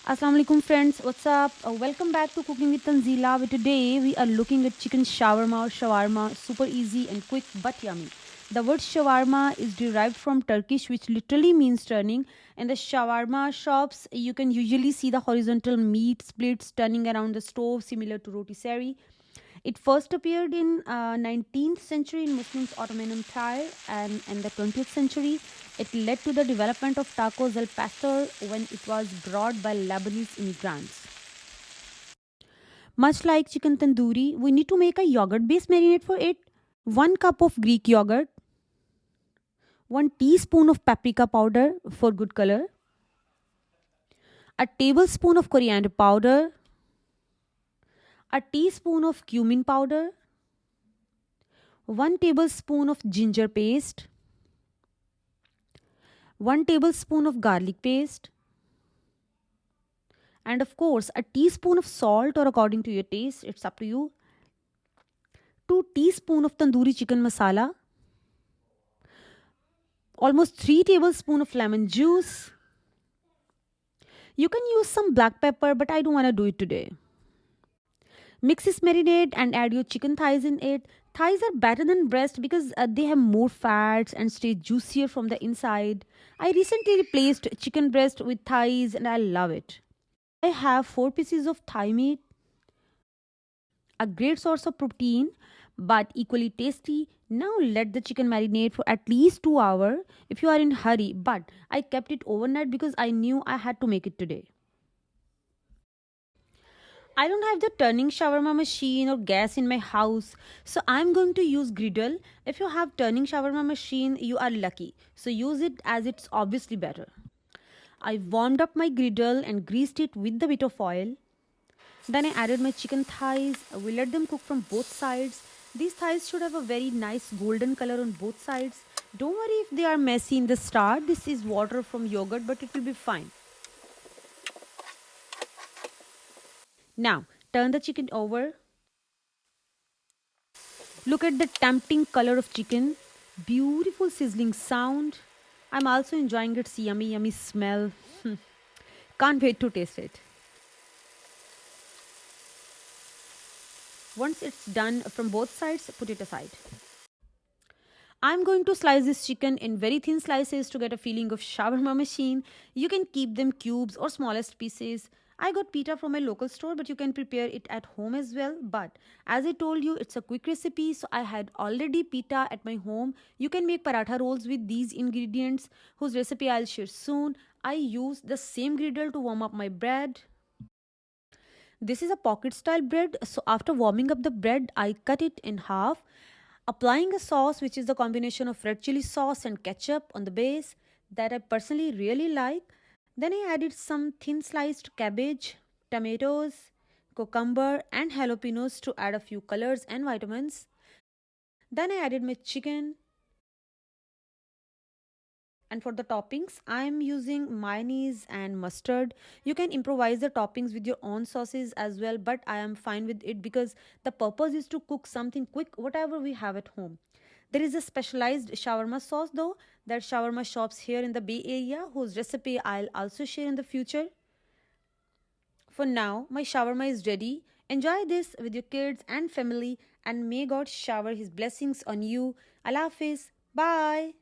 Assalamu alaikum friends, what's up? Welcome back to Cooking with Tanzila. Today we are looking at chicken shawarma or shawarma, super easy and quick but yummy. The word shawarma is derived from Turkish, which literally means turning. In the shawarma shops, you can usually see the horizontal meat splits turning around the stove, similar to roti seri. It first appeared in 19th century in Muslims Ottoman Empire, and in the 20th century it led to the development of tacos al pastor when it was brought by Lebanese immigrants. Much like chicken tandoori, we need to make a yogurt based marinade for it. 1 cup of Greek yogurt, 1 teaspoon of paprika powder for good color, a tablespoon of coriander powder, a teaspoon of cumin powder, 1 tablespoon of ginger paste, 1 tablespoon of garlic paste, and of course a teaspoon of salt, or according to your taste, it's up to you. 2 teaspoons of tandoori chicken masala, almost 3 tablespoons of lemon juice. You can use some black pepper, but I don't want to do it today. Mix this marinade and add your chicken thighs in it. Thighs are better than breast because they have more fats and stay juicier from the inside. I recently replaced chicken breast with thighs and I love it. I have 4 pieces of thigh meat, a great source of protein but equally tasty. Now let the chicken marinate for at least 2 hours if you are in a hurry, but I kept it overnight because I knew I had to make it today. I don't have the turning shawarma machine or gas in my house, so I'm going to use griddle. If you have turning shawarma machine, you are lucky, so use it as it's obviously better. I warmed up my griddle and greased it with a bit of oil. Then I added my chicken thighs. We let them cook from both sides. These thighs should have a very nice golden color on both sides. Don't worry if they are messy in the start. This is water from yogurt, but it will be fine. Now, turn the chicken over. Look at the tempting color of chicken. Beautiful sizzling sound. I'm also enjoying its yummy, yummy smell. Can't wait to taste it. Once it's done from both sides, put it aside. I'm going to slice this chicken in very thin slices to get a feeling of shawarma machine. You can keep them cubes or smallest pieces. I got pita from my local store, but you can prepare it at home as well. But as I told you, it's a quick recipe, so I had already pita at my home. You can make paratha rolls with these ingredients, whose recipe I'll share soon. I use the same griddle to warm up my bread. This is a pocket style bread, so after warming up the bread, I cut it in half, applying a sauce which is the combination of red chili sauce and ketchup on the base that I personally really like. Then I added some thin sliced cabbage, tomatoes, cucumber and jalapenos to add a few colors and vitamins. Then I added my chicken. And for the toppings, I am using mayonnaise and mustard. You can improvise the toppings with your own sauces as well, but I am fine with it because the purpose is to cook something quick, whatever we have at home. There is a specialized shawarma sauce though, that shawarma shops here in the Bay Area, whose recipe I'll also share in the future. For now, my shawarma is ready. Enjoy this with your kids and family, and may God shower his blessings on you. Allah Hafiz. Bye.